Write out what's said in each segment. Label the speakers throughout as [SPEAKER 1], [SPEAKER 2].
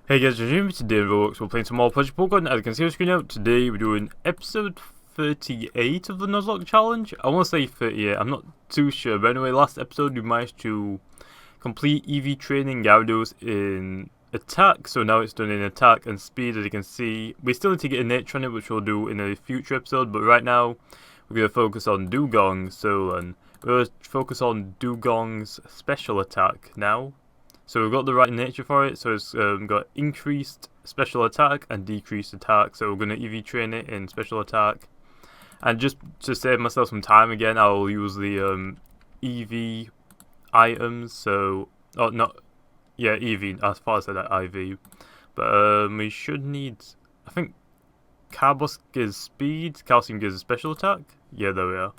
[SPEAKER 1] Hey guys, JamiyJamie. Today in Roblox we're playing some more Project Pokemon. As you can see on the screen now, today we're doing episode 38 of the Nuzlocke challenge. I want to say 38, I'm not too sure. But anyway, last episode we managed to complete EV training Gyarados in attack. So now it's done in attack and speed, as you can see. We still need to get a nature on it, which we'll do in a future episode. But right now, we're going to focus on Dewgong. So we're going to focus on Dewgong's special attack now. So we've got the right nature for it, so it's got increased special attack and decreased attack, so we're going to EV train it in special attack. And just to save myself some time again, I'll use the EV items, so... Oh, not... Yeah, EV, as far as I said that, IV. But we should need... I think Carbos gives speed, Calcium gives special attack? Yeah, there we are.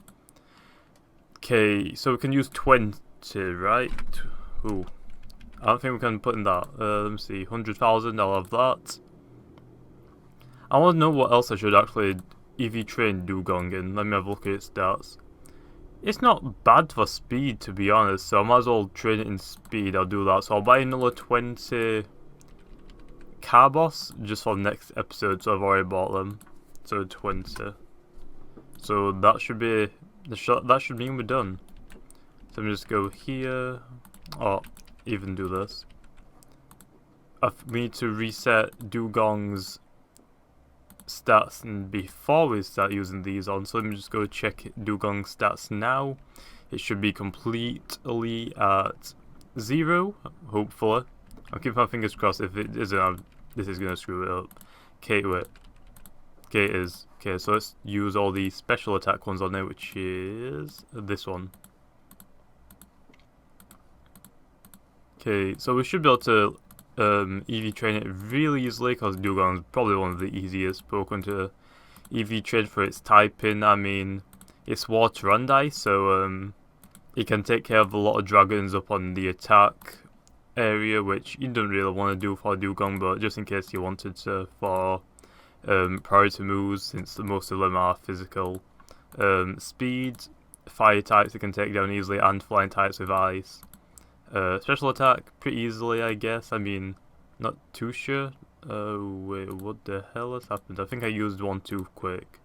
[SPEAKER 1] Okay, so we can use 20, right? Ooh. I don't think we can put in that. Let me see, 100,000, I'll have that. I want to know what else I should actually EV train Dewgong in. Let me have a look at its stats. It's not bad for speed, to be honest, so I might as well train it in speed. I'll do that. So I'll buy another 20 Carbos just for the next episode, so I've already bought them. So 20. So that should be... that should mean we're done. So let me just go here. Oh, even do this. We need to reset Dewgong's stats and before we start using these on. So let me just go check Dewgong's stats now. It should be completely at 0, hopefully. I'll keep my fingers crossed. If it isn't, this is gonna screw it up. Okay, wait. Okay, it is. Okay, so let's use all the special attack ones on it, which is this one. Okay, so we should be able to EV train it really easily, because Dewgong is probably one of the easiest Pokemon to EV train for its typing. I mean, it's water and ice, so it can take care of a lot of dragons up on the attack area, which you don't really want to do for Dewgong, but just in case you wanted to for priority moves, since most of them are physical. Speed, fire types it can take down easily, and flying types with ice. Special attack, pretty easily, I guess. I mean, not too sure. Wait, what the hell has happened? I think I used one too quick.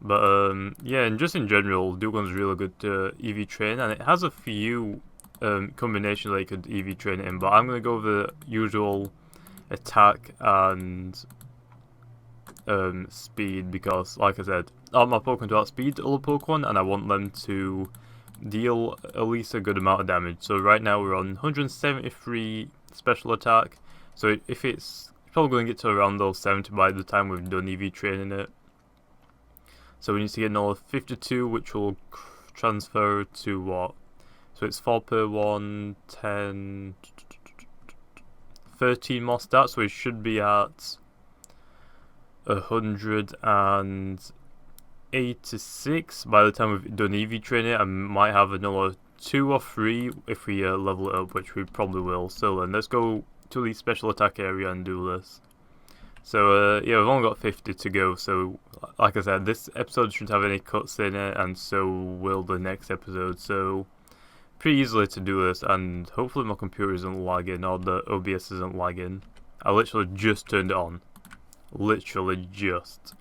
[SPEAKER 1] But, yeah, and just in general, Dewgong's really good to EV train, and it has a few combinations that you could EV train it in, but I'm going to go with the usual attack and speed, because, like I said, all my Pokemon do outspeed other Pokemon, and I want them to deal at least a good amount of damage. So right now we're on 173 special attack, so if it's probably going to get to around those 70 by the time we've done EV training it. So we need to get another 52, which will transfer to what? So it's 4 per 1, 10, 13 more stats, so we should be at 186 by the time we've done EV training. I might have another 2 or 3 if we level it up, which we probably will. So then let's go to the special attack area and do this. So yeah, we've only got 50 to go, so like I said, this episode shouldn't have any cuts in it, and so will the next episode, so pretty easily to do this, and hopefully my computer isn't lagging or the OBS isn't lagging. I literally just turned it on. Literally just.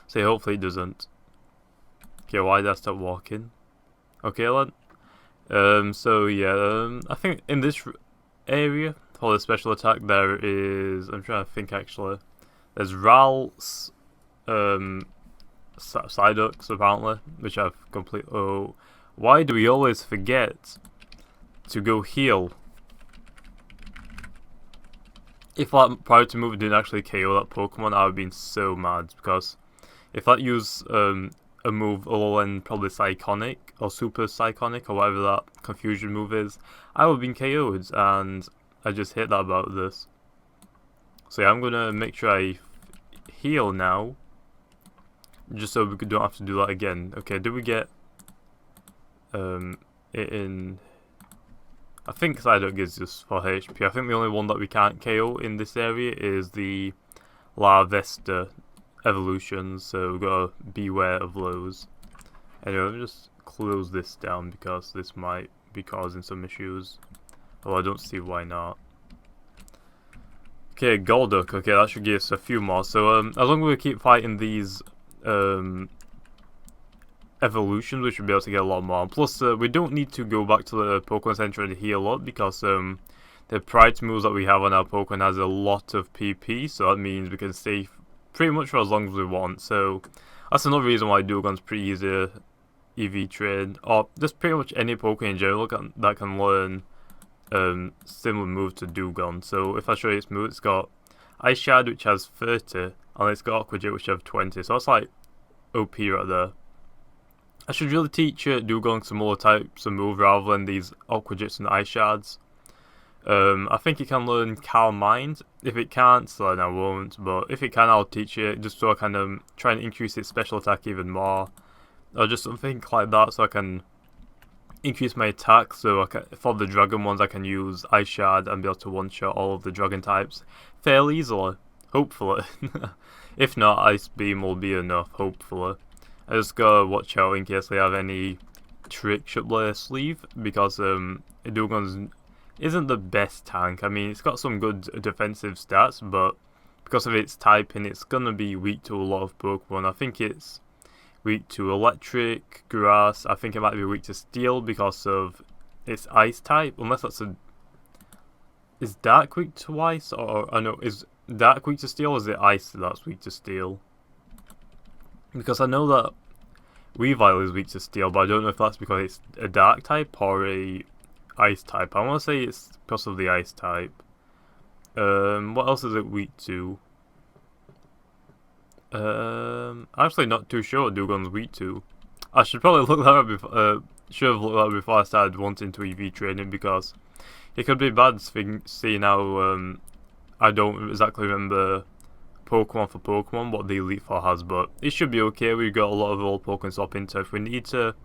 [SPEAKER 1] So hopefully it doesn't. Okay, why did I stop walking? Okay then. So yeah, I think in this area for the special attack there is, I'm trying to think actually, there's Ral's Psyducks apparently, which I've completely... Oh, why do we always forget to go heal? If that priority move didn't actually KO that Pokemon, I would have been so mad, because if that used a move other than probably Psychonic or Super Psychonic or whatever that confusion move is, I would have been KO'd, and I just hate that about this. So yeah, I'm gonna make sure I heal now, just so we don't have to do that again. Okay, did we get it in... I think Psyduck is just for HP. I think the only one that we can't KO in this area is the Larvesta evolutions, so we've got to beware of those. Anyway, let me just close this down, because this might be causing some issues. Well, I don't see why not. Okay, Golduck. Okay, that should give us a few more. So as long as we keep fighting these evolutions, we should be able to get a lot more. Plus, we don't need to go back to the Pokemon Center and heal up because the Pride moves that we have on our Pokemon has a lot of PP, so that means we can stay pretty much for as long as we want. So that's another reason why Dewgong's pretty easy to EV train, or just pretty much any Pokemon in general that can learn similar moves to Dewgong. So if I show you its move, it's got Ice Shard, which has 30, and it's got Aqua Jet, which has 20. So that's like OP right there. I should really teach Dewgong some more types of move rather than these Aqua Jets and Ice Shards. I think it can learn Calm Mind. If it can't, then I won't. But if it can, I'll teach it just so I can try and increase its special attack even more, or just something like that, so I can increase my attack. So for the Dragon ones, I can use Ice Shard and be able to one-shot all of the Dragon types fairly easily. Hopefully. If not, Ice Beam will be enough. Hopefully. I just gotta watch out in case they have any tricks up their sleeve, because Dewgong isn't the best tank. I mean, it's got some good defensive stats, but because of its typing, it's gonna be weak to a lot of Pokemon. I think it's weak to Electric, Grass. I think it might be weak to Steel because of its Ice type, unless that's a... Is Dark weak to Ice? Or, I know, is Dark weak to Steel, or is it Ice that's weak to Steel? Because I know that Weavile is weak to Steel, but I don't know if that's because it's a Dark type or a Ice type. I want to say it's because of the Ice type. What else is it weak to? I'm actually not too sure what Dewgong's weak to. I should probably look that up before, should have looked that up before I started wanting to EV training, because it could be bad seeing how I don't exactly remember Pokemon for Pokemon what the Elite Four has, but it should be okay. We've got a lot of old Pokemon swap into. If we need to,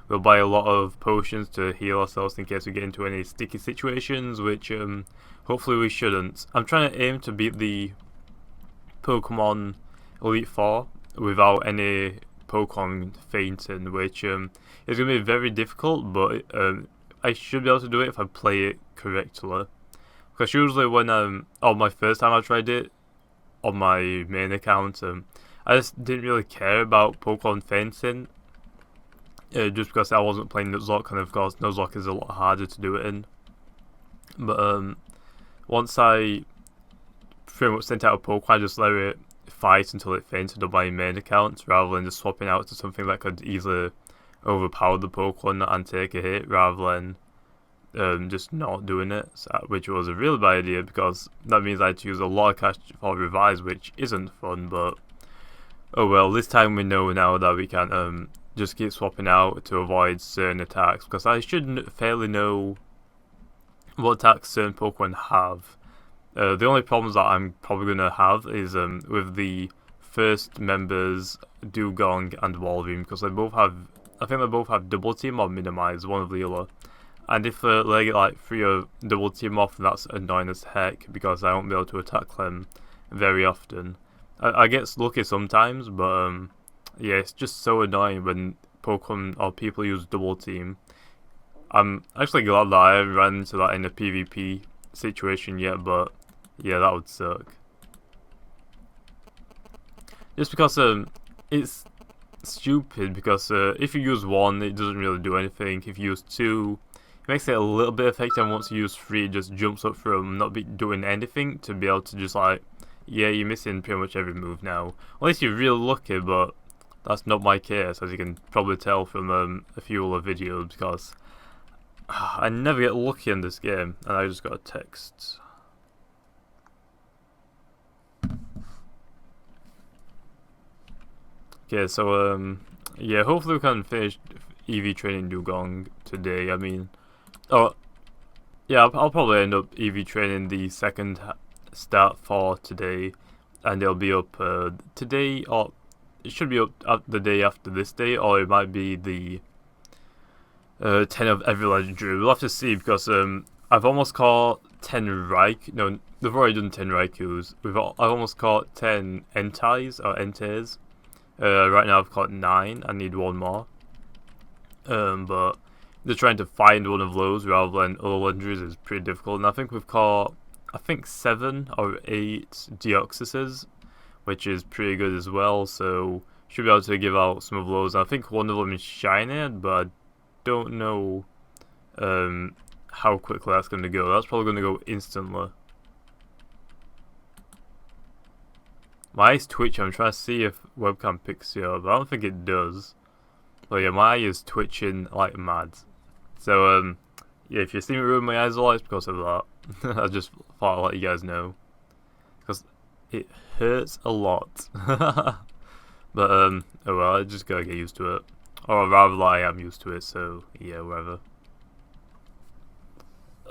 [SPEAKER 1] we'll buy a lot of potions to heal ourselves in case we get into any sticky situations, which hopefully we shouldn't. I'm trying to aim to beat the Pokemon Elite Four without any Pokemon fainting, which is going to be very difficult, but I should be able to do it if I play it correctly. Because usually when on my first time I tried it on my main account, I just didn't really care about Pokemon fainting, just because I wasn't playing Nuzlocke, and of course Nuzlocke is a lot harder to do it in. But once I pretty much sent out a Pokemon, I just let it fight until it fainted on my main account, rather than just swapping out to something that could easily overpower the Pokemon and take a hit, rather than just not doing it, which was a really bad idea, because that means I had to use a lot of cash for revives, which isn't fun. But oh well, this time we know now that we can just keep swapping out to avoid certain attacks, because I should fairly know what attacks certain Pokemon have. The only problems that I'm probably going to have is with the first members, Dewgong and Wolverine, because they both have, I think they both have Double Team or Minimize, one of the other. And if they get like 3 or Double Team off, that's annoying as heck, because I won't be able to attack them very often. I get lucky sometimes, but yeah, it's just so annoying when Pokemon or people use Double Team. I'm actually glad that I haven't run into that in a PvP situation yet, but yeah, that would suck. Just because it's stupid, because if you use 1, it doesn't really do anything. If you use 2, it makes it a little bit effective, and once you use 3, it just jumps up from not doing anything to be able to just like, yeah, you're missing pretty much every move now. Unless you're real lucky, but that's not my case, as you can probably tell from a few other videos, because I never get lucky in this game. And I just got a text. Okay, so yeah, hopefully we can finish EV training Dewgong today. I mean, oh yeah, I'll probably end up EV training the second start for today, and it'll be up today, or it should be up the day after this day, or it might be the 10 of every legendary. We'll have to see, because I've almost caught 10 no, they've already done 10 Raikus. I've almost caught 10 Entei's or Entei's. Right now I've caught 9. I need 1 more. But they're trying to find one of those rather than other legendaries is pretty difficult. And I think we've caught I think 7 or 8 Deoxyses, which is pretty good as well. So should be able to give out some of those. I think one of them is shiny, but I don't know how quickly that's going to go. That's probably going to go instantly. My eye's twitching. I'm trying to see if webcam picks it up. I don't think it does. But yeah, my eye is twitching like mad. So yeah, if you see me ruin my eyes a lot, it's because of that. I just thought I'd let you guys know, because it hurts a lot. But oh well, I just gotta get used to it, or rather, I am used to it. So yeah, whatever.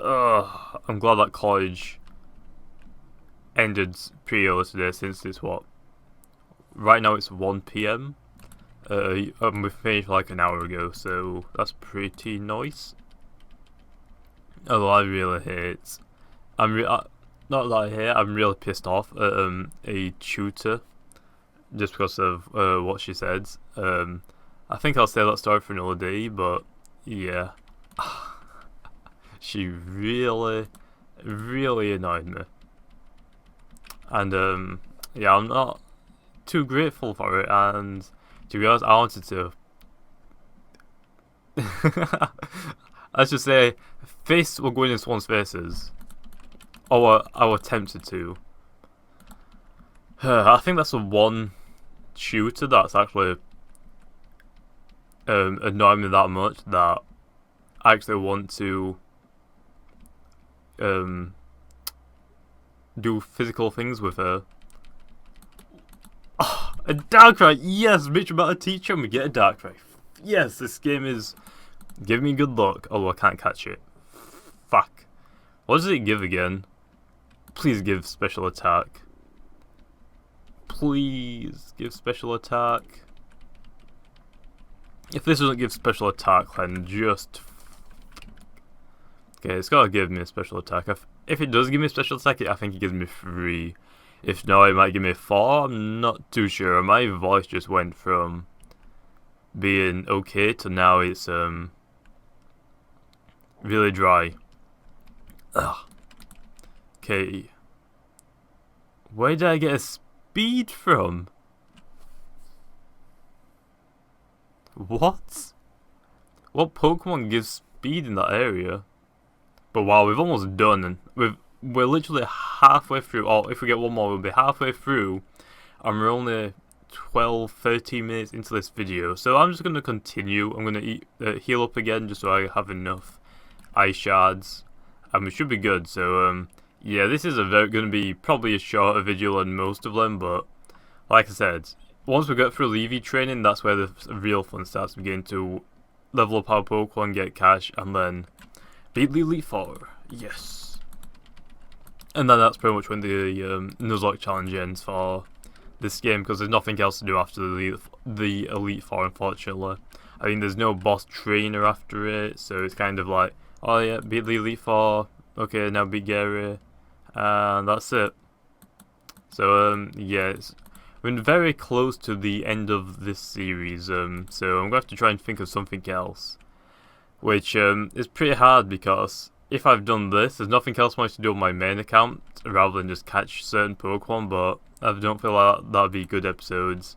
[SPEAKER 1] I'm glad that college ended pretty early today, since it's what? Right now it's 1 PM. We finished like an hour ago, so that's pretty nice. Although I really hate, not that I hate, I'm really pissed off at a tutor just because of what she said. I think I'll save that story for another day, but yeah, she really, really annoyed me, and yeah, I'm not too grateful for it. And to be honest, I wanted to. Let's just say, fists were going in someone's faces, or I was tempted to. I think that's the one shooter that's actually annoyed me that much that I actually want to do physical things with her. Oh, a Darkrai! Yes, Mitch about to teach him. We get a Darkrai. Yes, this game is giving me good luck. Although I can't catch it. Fuck. What does it give again? Please give special attack. Please give special attack. If this doesn't give special attack, then just... Okay, it's gotta give me a special attack. If it does give me a special attack, I think it gives me 3. If not, it might give me 4. I'm not too sure. My voice just went from being okay to now it's really dry. Ugh. Okay. Where did I get a speed from? What? What Pokemon gives speed in that area? But wow, we've almost done, and we're literally halfway through. Or if we get one more, we'll be halfway through, and we're only 12-13 minutes into this video. So I'm just gonna continue. I'm gonna heal up again just so I have enough ice shards, and we should be good. So yeah, this is gonna be probably a shorter video than most of them, but like I said, once we get through Eevee training, that's where the real fun starts. We begin to level up our Pokemon, get cash, and then beat the Elite Four. Yes. And then that's pretty much when the Nuzlocke challenge ends for this game, because there's nothing else to do after the Elite Four, unfortunately. I mean, there's no boss trainer after it, so it's kind of like, oh yeah, beat the Elite Four, okay, now beat Gary, and that's it. So yeah, we're very close to the end of this series, so I'm going to have to try and think of something else, which is pretty hard, because if I've done this, there's nothing else much to do on my main account rather than just catch certain Pokemon, but I don't feel like that would be good episodes.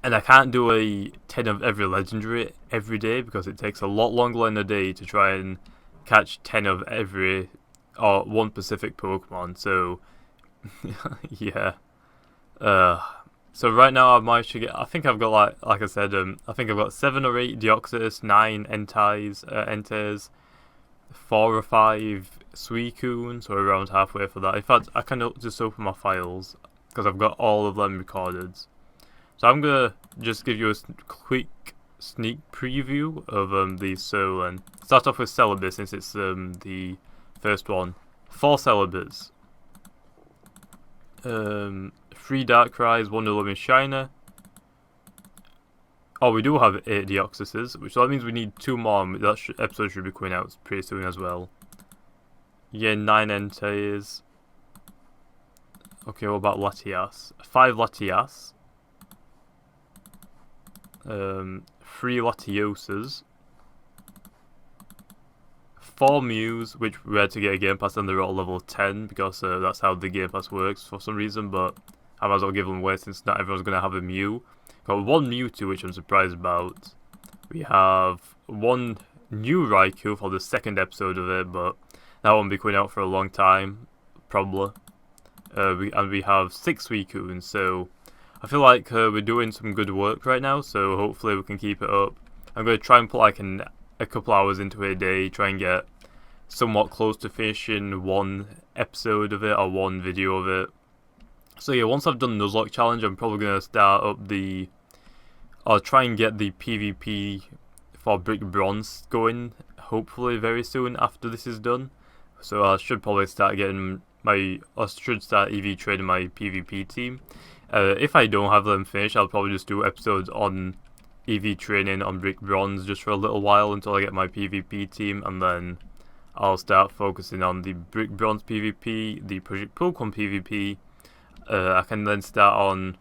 [SPEAKER 1] And I can't do a 10 of every legendary every day, because it takes a lot longer than a day to try and catch 10 of every, or one specific Pokemon, so yeah. So right now I've managed to get, I think I've got like I said, I think I've got 7 or 8 Deoxys, 9 Enters, 4 or 5 Suicune, so we're around halfway for that. In fact, I can just open my files, because I've got all of them recorded. So I'm gonna just give you a quick sneak preview of these. So start off with Celebi, since it's the first one. 4 Celebis. 3 Darkrai's, 1 11 Shiner. Oh, we do have 8 Deoxyses, which that means we need 2 more. That episode should be coming out pretty soon as well. Yeah, 9 Enters. Okay, what about Latias? 5 Latias. 3 Latiosas. 4 Mews, which we had to get a Game Pass, and they're all level 10 because that's how the Game Pass works for some reason. But I might as well give them away since not everyone's gonna have a Mew. Got 1 Mewtwo, which I'm surprised about. We have 1 new Raikou for the 2nd episode of it, but that won't be coming out for a long time, probably. We have 6 Suicunes, so I feel like we're doing some good work right now, so hopefully we can keep it up. I'm going to try and put like a couple hours into it a day, try and get somewhat close to finishing 1 episode of it or 1 video of it. So yeah, once I've done Nuzlocke challenge, I'm probably going to start up I'll try and get the PvP for Brick Bronze going, hopefully very soon after this is done. So I should probably start getting start EV training my PvP team. If I don't have them finished, I'll probably just do episodes on EV training on Brick Bronze just for a little while until I get my PvP team, and then I'll start focusing on the Brick Bronze PvP, the Project Pokemon PvP. I can then start on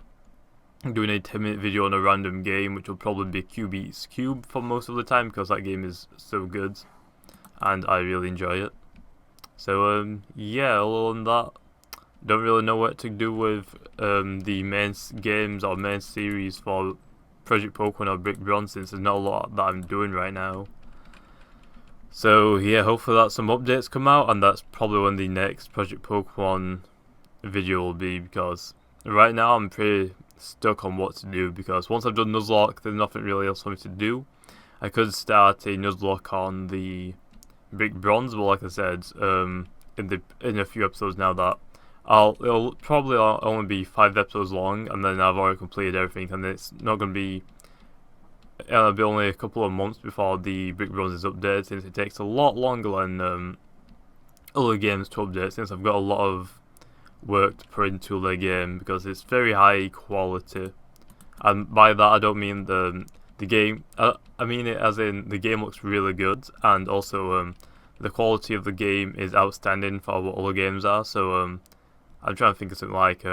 [SPEAKER 1] doing a 10-minute video on a random game, which will probably be Cube's Cube for most of the time because that game is so good and I really enjoy it. So yeah, other than that, don't really know what to do with the main games or main series for Project Pokemon or Brick Bronze, since there's not a lot that I'm doing right now. So yeah, hopefully that some updates come out, and that's probably when the next Project Pokemon video will be, because right now I'm pretty stuck on what to do, because once I've done Nuzlocke, there's nothing really else for me to do. I could start a Nuzlocke on the Brick Bronze, but like I said, in a few episodes now that it'll probably only be 5 episodes long, and then I've already completed everything, and it's not going to be, it'll be only a couple of months before the Brick Bronze is updated, since it takes a lot longer than other games to update, since I've got a lot of work to put into the game, because it's very high quality. And by that I don't mean the game, I mean it as in the game looks really good, and also the quality of the game is outstanding for what other games are. So I'm trying to think of something like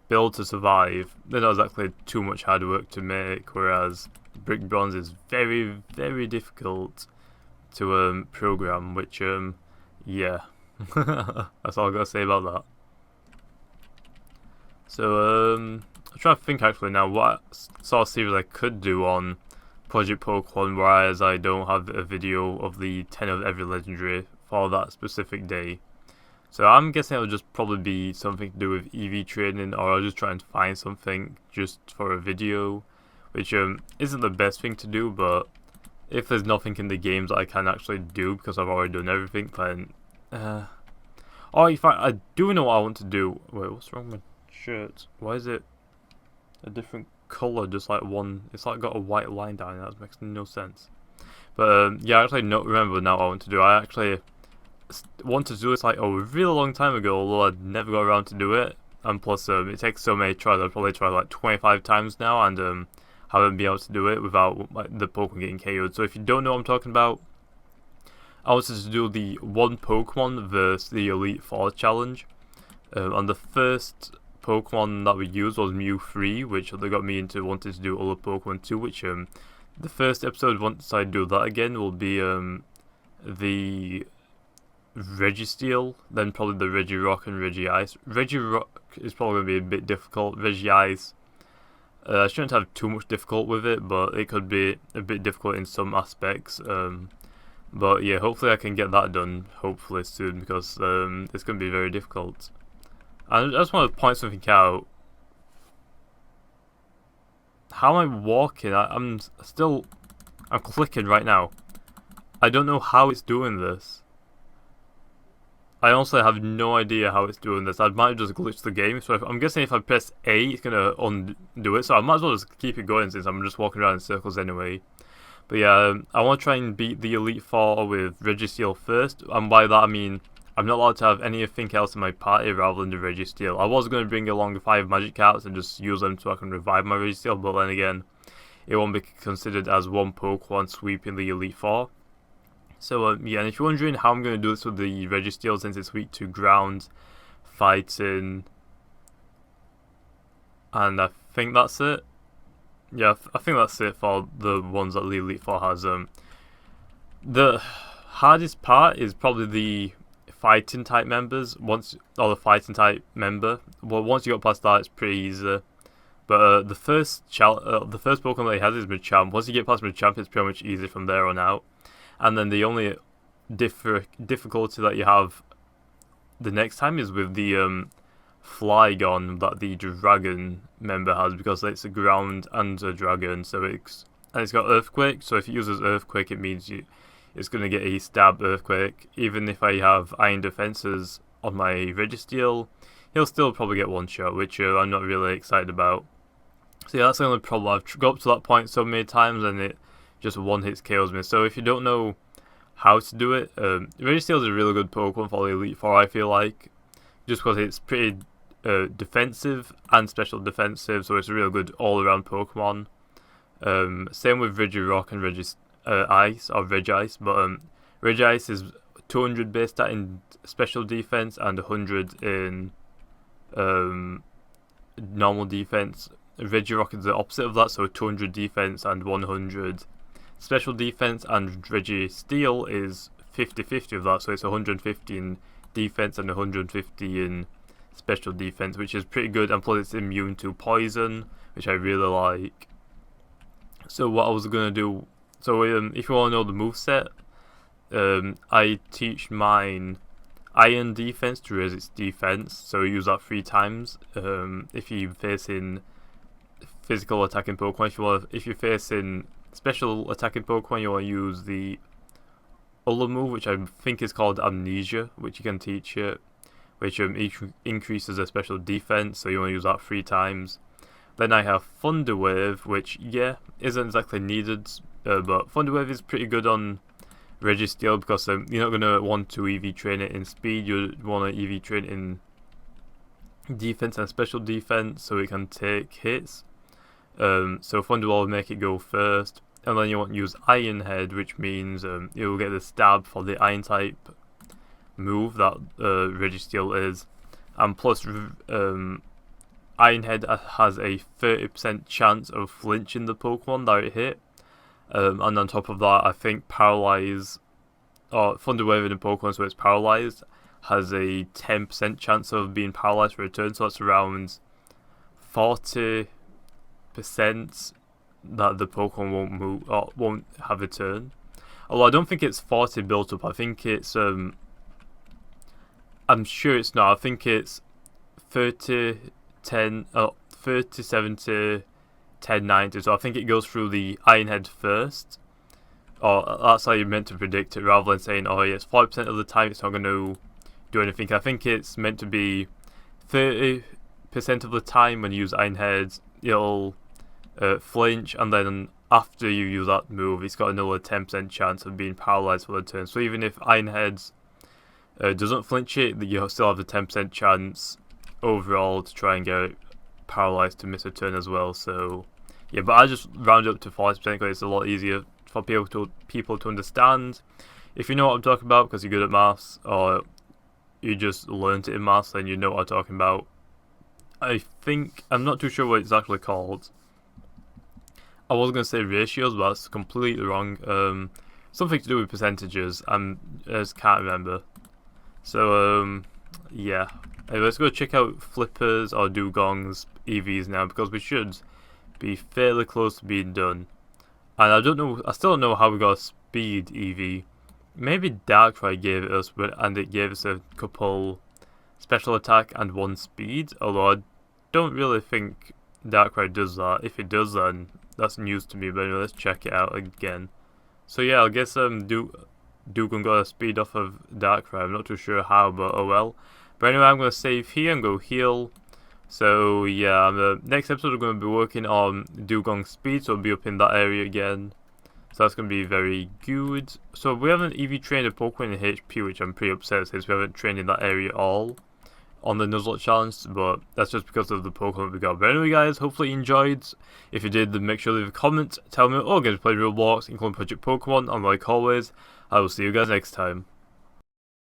[SPEAKER 1] Build to Survive. They're not exactly too much hard work to make, whereas Brick Bronze is very, very difficult to program, which yeah, that's all I gotta say about that. So I'm trying to think actually now what sort of series I could do on Project Pokemon, whereas I don't have a video of the 10 of every legendary for that specific day. So I'm guessing it'll just probably be something to do with EV training, or I'll just try and find something just for a video, which isn't the best thing to do, but if there's nothing in the games that I can actually do because I've already done everything, then or if I do know what I want to do. Wait, what's wrong with my shirt? Why is it a different colour, just like one? It's like got a white line down it. That makes no sense. But yeah, I actually remember now what I want to do. I actually wanted to do this like a really long time ago, although I'd never got around to do it. And plus, it takes so many tries. I've probably tried like 25 times now, and haven't been able to do it without like the Pokemon getting KO'd. So if you don't know what I'm talking about, I wanted to do the 1 Pokemon versus the Elite Four challenge. And the first Pokemon that we used was Mew 3, which they got me into wanting to do other Pokemon too, which the first episode, once I do that again, will be the Registeel, then probably the Regirock and Regice. Regirock is probably going to be a bit difficult. Regice, I shouldn't have too much difficult with it, but it could be a bit difficult in some aspects. But yeah, hopefully I can get that done hopefully soon, because it's going to be very difficult. And I just want to point something out. How am I walking? I'm clicking right now. I don't know how it's doing this. I honestly have no idea how it's doing this. I might have just glitched the game. So I'm guessing if I press A, it's going to undo it. So I might as well just keep it going, since I'm just walking around in circles anyway. But yeah, I want to try and beat the Elite Four with Registeel first. And by that I mean I'm not allowed to have anything else in my party rather than the Registeel. I was going to bring along 5 magic cards and just use them so I can revive my Registeel, but then again, it won't be considered as 1 Pokemon sweeping the Elite Four. So yeah, and if you're wondering how I'm going to do this with the Registeel, since it's weak to ground, fighting, and I think that's it. Yeah, I think that's it for the ones that the Elite Four has. hardest part is probably the fighting type members. The fighting type member. Well, once you got past that, it's pretty easy. But the first Pokemon that he has is Machamp. Once you get past Machamp, it's pretty much easy from there on out. And then the only difficulty that you have the next time is with the Flygon that the Dragon member has, because it's a ground and a dragon, so it's got Earthquake. So if it uses Earthquake, it means it's going to get a stab Earthquake. Even if I have Iron Defenses on my Registeel, he'll still probably get one shot, which I'm not really excited about. So yeah, that's the only problem. I've got up to that point so many times and it just one hits KOs me. So if you don't know how to do it, Registeel is a really good Pokemon for the Elite Four, I feel like, just because it's pretty defensive and special defensive, so it's a really good all-around Pokemon. Same with Regirock and Regice, but Regice is 200 base stat in special defense and 100 in normal defense. Regirock is the opposite of that, so 200 defense and 100 special defense, and Registeel is 50-50 of that, so it's 150 in defense and 150 in special defense, which is pretty good, and plus it's immune to poison, which I really like. So what I was gonna do, so if you want to know the moveset, I teach mine Iron Defense to raise its defense, so you use that 3 times. If you're facing physical attacking Pokemon, if you're facing special attacking Pokemon, you want to use the other move, which I think is called Amnesia, which you can teach it, which increases their special defense, so you want to use that 3 times. Then I have Thunder Wave, which, yeah, isn't exactly needed, but Thunder Wave is pretty good on Registeel, because you're not going to want to EV train it in speed, you want to EV train it in defense and special defense, so it can take hits. So Thunder Wave will make it go first, and then you want to use Iron Head, which means it will get the stab for the Iron type move that Registeel is, and plus Iron Head has a 30% chance of flinching the Pokemon that it hit, and on top of that, I think Paralyze, or Thunder Wave in a Pokemon, so it's paralyzed, has a 10% chance of being paralyzed for a turn, so that's around 40% that the Pokemon won't move or won't have a turn. Although I don't think it's 40 built up. I think it's I'm sure it's not. I think it's 30, 10, 30, 70, 10, 90. So I think it goes through the Iron Head first. Or that's how you're meant to predict it, rather than saying, oh yeah, it's 40% of the time it's not going to do anything. I think it's meant to be 30% of the time when you use Iron Head, it'll flinch, and then after you use that move, it's got another 10% chance of being paralyzed for the turn. So even if Iron Head doesn't flinch it, you still have the 10% chance overall to try and get it paralyzed to miss a turn as well. So yeah, but I just round it up to 40% because it's a lot easier for people to understand. If you know what I'm talking about because you're good at maths, or you just learned it in maths, then you know what I'm talking about. I'm not too sure what it's actually called. I was going to say ratios, but that's completely wrong. Something to do with percentages. I just can't remember. So, yeah. Anyway, let's go check out Flippers or Dewgong's EVs now, because we should be fairly close to being done. And I still don't know how we got a speed EV. Maybe Darkrai gave it us, and it gave us a couple special attack and 1 speed. Although I don't really think Darkrai does that. If it does, then that's news to me. But anyway, let's check it out again. So yeah, I guess Dewgong got a speed off of Darkrai. I'm not too sure how, but oh well. But anyway, I'm going to save here and go heal. So yeah, the next episode we're going to be working on Dewgong's speed, so it'll be up in that area again. So that's going to be very good. So we haven't EV trained a Pokemon in HP, which I'm pretty upset since we haven't trained in that area at all on the Nuzlocke challenge, but that's just because of the Pokemon we got. But anyway guys, hopefully you enjoyed. If you did, then make sure to leave a comment, tell me, oh, I'm going to play Roblox, including Project Pokemon, and like always, I will see you guys next time.